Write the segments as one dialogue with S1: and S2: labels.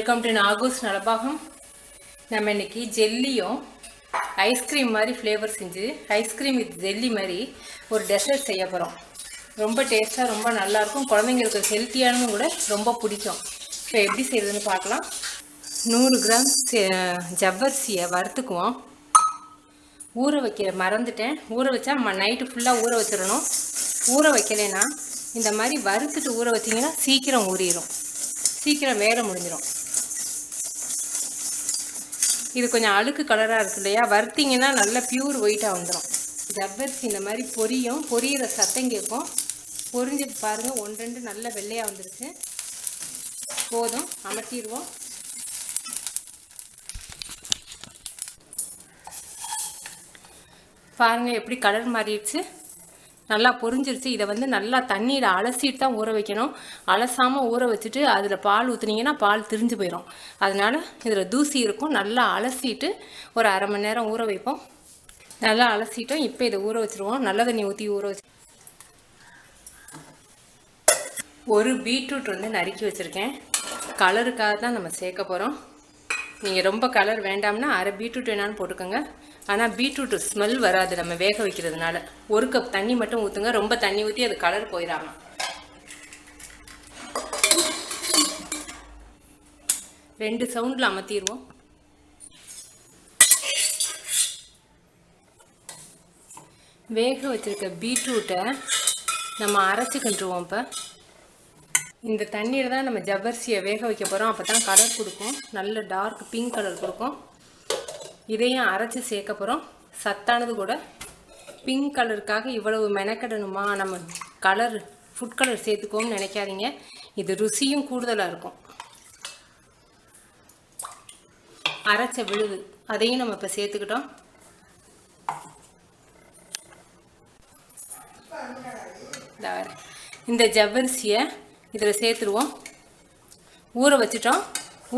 S1: Welcome to நாகூஸ் Nalabagam. நம்ம இன்னைக்கு ஜெல்லியும் ice cream மாதிரி ஃப்ளேவர் செஞ்சு ஐஸ்கிரீம் வித் ஜெல்லி மாதிரி ஒரு டெசர்ட் செய்ய போகிறோம். ரொம்ப டேஸ்ட்டாக ரொம்ப நல்லாயிருக்கும், குழந்தைங்களுக்கு ஹெல்த்தியானதும் கூட ரொம்ப பிடிக்கும். இப்போ எப்படி செய்யறதுன்னு பார்க்கலாம். 100 கிராம் ஜவ்வரிசியை வறுத்துக்குவோம். ஊற வைக்க மறந்துட்டேன், ஊற வச்சா நைட்டு ஃபுல்லாக ஊற வச்சிடணும். ஊற வைக்கலைன்னா இந்த மாதிரி வறுத்துட்டு ஊற வச்சிங்கன்னா சீக்கிரம் ஊறிடும், சீக்கிரம் வேலை முடிஞ்சிடும். இது கொஞ்சம் அழுக்கு கலராக இருக்கு இல்லையா, வறுத்திங்கன்னா நல்லா பியூர் ஒயிட்டாக வந்துடும். ஜவ்வரிசி இந்த மாதிரி பொரியிற சத்தம் கேட்கும். பொரிஞ்சு பாருங்கள், 1-2 நல்ல வெள்ளையாக வந்துருச்சு. போதும், அமர்த்திடுவோம். பாருங்கள் எப்படி கலர் மாறிடுச்சு, நல்லா பொரிஞ்சிருச்சு. இதை நல்லா தண்ணியில் அலசிட்டு தான் ஊற வைக்கணும். அலசாமல் ஊற வச்சுட்டு அதில் பால் ஊற்றுனீங்கன்னா பால் திரிஞ்சு போயிடும். அதனால் இதில் தூசி இருக்கும். நல்லா அலசிட்டு ஒரு அரை மணி நேரம் ஊற வைப்போம். நல்லா அலசிட்டோம். இப்போ இதை ஊற வச்சுருவோம். நல்ல தண்ணி ஊற்றி ஊற வச்சு. ஒரு பீட்ரூட் நறுக்கி வச்சுருக்கேன். கலருக்காக தான் நம்ம சேர்க்க போகிறோம். நீங்கள் ரொம்ப கலர் வேண்டாம்னா அரை பீட்ரூட் வேணாலும் போட்டுக்கோங்க. ஆனால் பீட்ரூட் ஸ்மெல் வராது நம்ம வேக வைக்கிறதுனால. 1 கப் தண்ணி மட்டும் ஊற்றுங்க, ரொம்ப தண்ணி ஊற்றி அது கலர் போயிடாம. ரெண்டு சவுண்டில் அமர்த்திடுவோம். வேக வச்சிருக்க பீட்ரூட்டை நம்ம அரைச்சிக்கிட்டுருவோம். இப்போ இந்த தண்ணியில் தான் நம்ம ஜவ்வரிசியை வேக வைக்க போகிறோம். அப்போ தான் கலர் கொடுக்கும், நல்ல டார்க் பிங்க் கலர் கொடுக்கும். இதையும் அரைச்சி சேர்க்க போகிறோம். சத்தானது கூட. பிங்க் கலருக்காக இவ்வளவு மெனக்கடணுமா, நம்ம ஃபுட் கலர் சேர்த்துக்கோன்னு நினைக்காதீங்க. இது ருசியும் கூடுதலாக இருக்கும். அரைச்ச விழுது அதையும் நம்ம இப்போ சேர்த்துக்கிட்டோம். இந்த ஜவ்வரிசியை இதில் சேர்த்துருவோம். ஊற வச்சிட்டோம்.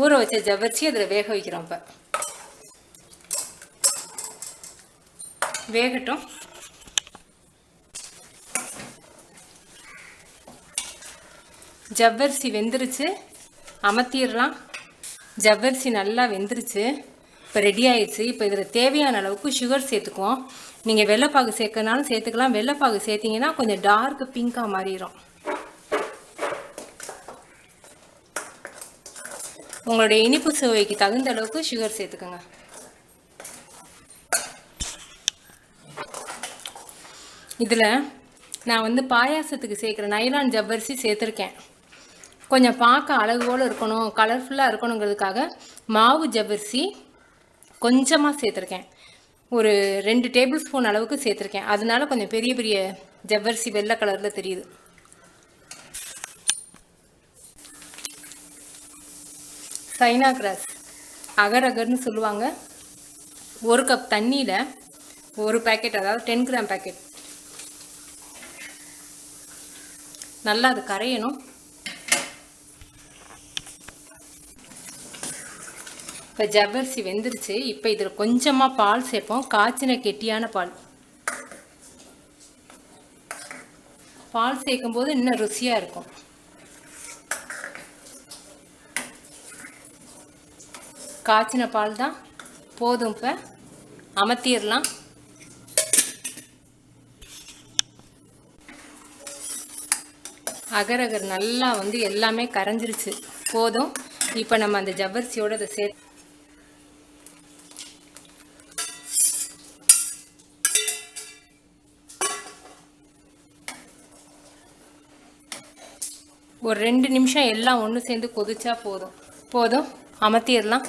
S1: ஊற வச்ச ஜவ்வரிசி அதில் வேக வைக்கிறோம். இப்போ வேகட்டும். ஜவ்வரிசி வெந்துருச்சு, அமர்த்திடலாம். ஜவ்வரிசி நல்லா வெந்துருச்சு, இப்போ ரெடி ஆயிடுச்சு. இப்போ இதில் தேவையான அளவுக்கு சுகர் சேர்த்துக்குவோம். நீங்கள் வெள்ளைப்பாகு சேர்க்கனாலும் சேர்த்துக்கலாம். வெள்ளைப்பாகு சேர்த்திங்கன்னா கொஞ்சம் டார்க் பிங்காக மாறிடும். உங்களுடைய இனிப்பு சுவைக்கு தகுந்த அளவுக்கு சுகர் சேர்த்துக்கோங்க. இதில் நான் பாயாசத்துக்கு சேர்க்குற நைலான் ஜவ்வரிசி சேர்த்துருக்கேன். கொஞ்சம் பார்க்க அழகோடு இருக்கணும், கலர்ஃபுல்லாக இருக்கணுங்கிறதுக்காக மாவு ஜவ்வரிசி கொஞ்சமாக சேர்த்துருக்கேன். ஒரு 2 டேபிள் ஸ்பூன் அளவுக்கு சேர்த்துருக்கேன். அதனால கொஞ்சம் பெரிய பெரிய ஜவ்வரிசி வெள்ளை கலரில் தெரியுது. சைனா கிராஸ் அகர் அகர்னு சொல்லுவாங்க. 1 கப் தண்ணியில் 1 பேக்கெட், அதாவது 10 கிராம் பேக்கெட். நல்லா அது கரையணும். இப்போ ஜவ்வரிசி வெந்துருச்சு. இப்போ இதில் கொஞ்சமாக பால் சேர்ப்போம், காய்ச்சின கெட்டியான பால். பால் சேர்க்கும் போது இன்னும் ருசியாக இருக்கும். காய்ச்சின பால் தான் போதும். இப்போ அமர்த்திடலாம். அகர் அகர் நல்லா எல்லாமே கரைஞ்சிருச்சு, போதும். இப்போ நம்ம அந்த ஜவ்வரிசியோட அதை சேர்த்து ஒரு 2 நிமிஷம் எல்லாம் ஒன்று சேர்ந்து கொதிச்சா போதும். அமர்த்திடலாம்.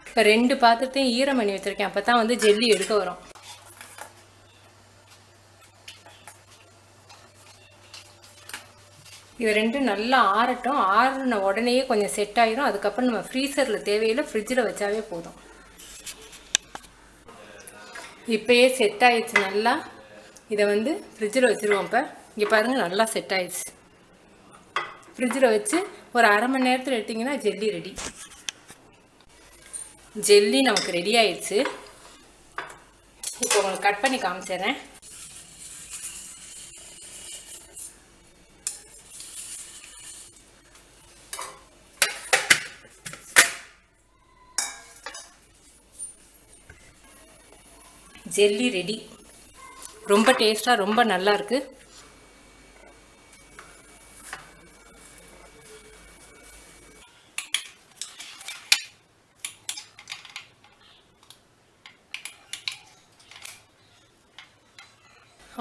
S1: இப்போ 2 பாத்திரத்தையும் ஈரம் பண்ணி வச்சுருக்கேன். அப்போ தான் ஜெல்லி எடுக்க வரும். இது 2 நல்லா ஆறட்டும். ஆறின உடனேயே கொஞ்சம் செட் ஆகிடும். அதுக்கப்புறம் நம்ம ஃப்ரீசரில் தேவையில்லை, ஃப்ரிட்ஜில் வச்சாவே போதும். இப்போயே செட் ஆயிடுச்சு நல்லா. இதை ஃப்ரிட்ஜில் வச்சுருவோம். இப்போ இங்கே பாருங்கள், நல்லா செட் ஆயிடுச்சு. ஃப்ரிட்ஜில் வச்சு ஒரு அரை மணி நேரத்தில் எடுத்திங்கன்னா ஜெல்லி ரெடி. ஜெல்லி நமக்கு ரெடி ஆயிடுச்சு. இப்போ உங்களுக்கு கட் பண்ணி காமிச்சிடுறேன். Jelly ready. ரொம்ப டேஸ்ட்டாக ரொம்ப நல்லா இருக்குது.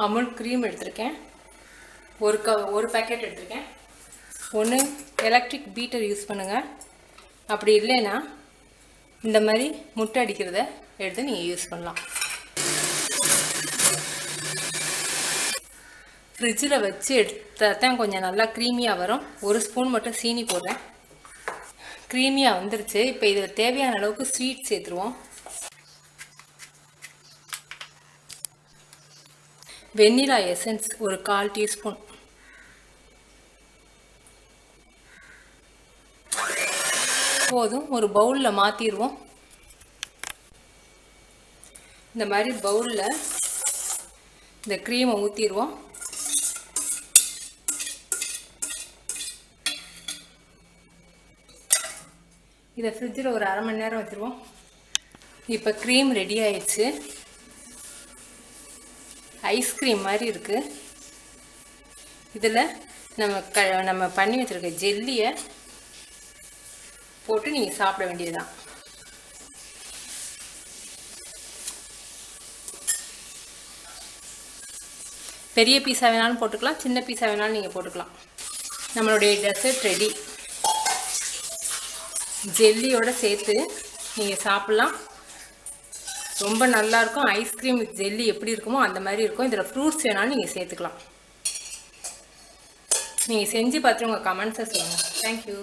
S1: அமுல் க்ரீம் எடுத்திருக்கேன், ஒரு பேக்கெட் எடுத்திருக்கேன். ஒன்று எலக்ட்ரிக் பீட்டர் யூஸ் பண்ணுங்கள், அப்படி இல்லைன்னா இந்த மாதிரி முட்டை அடிக்கிறத எடுத்து நீங்கள் யூஸ் பண்ணலாம். ஃப்ரிட்ஜில் வச்சு எடுத்தால் தான் கொஞ்சம் நல்லா க்ரீமியாக வரும். ஒரு ஸ்பூன் மட்டும் சீனி போடுறேன். க்ரீமியாக வந்துருச்சு. இப்போ இதில் தேவையான அளவுக்கு ஸ்வீட் சேர்த்துருவோம். வெண்ணிலா எசன்ஸ் ஒரு 1/4 டீஸ்பூன். போதும். ஒரு பவுலில் மாற்றிடுவோம். இந்த மாதிரி பவுலில் இந்த க்ரீமை ஊற்றிடுவோம். இதை ஃப்ரிட்ஜில் ஒரு 1/2 மணி நேரம் வச்சுருவோம். இப்போ க்ரீம் ரெடி ஆயிடுச்சு. ஐஸ்கிரீம் மாதிரி இருக்குது. இதில் நம்ம பண்ணி வச்சுருக்க ஜெல்லியை போட்டு நீங்கள் சாப்பிட வேண்டியதுதான். பெரிய பீஸா வேணாலும் போட்டுக்கலாம், சின்ன பீஸா வேணாலும் நீங்கள் போட்டுக்கலாம். நம்மளுடைய டெசர்ட் ரெடி. ஜெல்லியோடு சேர்த்து நீங்கள் சாப்பிட்லாம். ரொம்ப நல்லாயிருக்கும். ஐஸ்கிரீம் வித் ஜெல்லி எப்படி இருக்குமோ அந்த மாதிரி இருக்கும். இதில் ஃப்ரூட்ஸ் வேணாலும் நீங்கள் சேர்த்துக்கலாம். நீங்கள் செஞ்சு பார்த்துட்டு உங்கள் கமெண்ட்ஸை சொல்லுங்கள். தேங்க்யூ.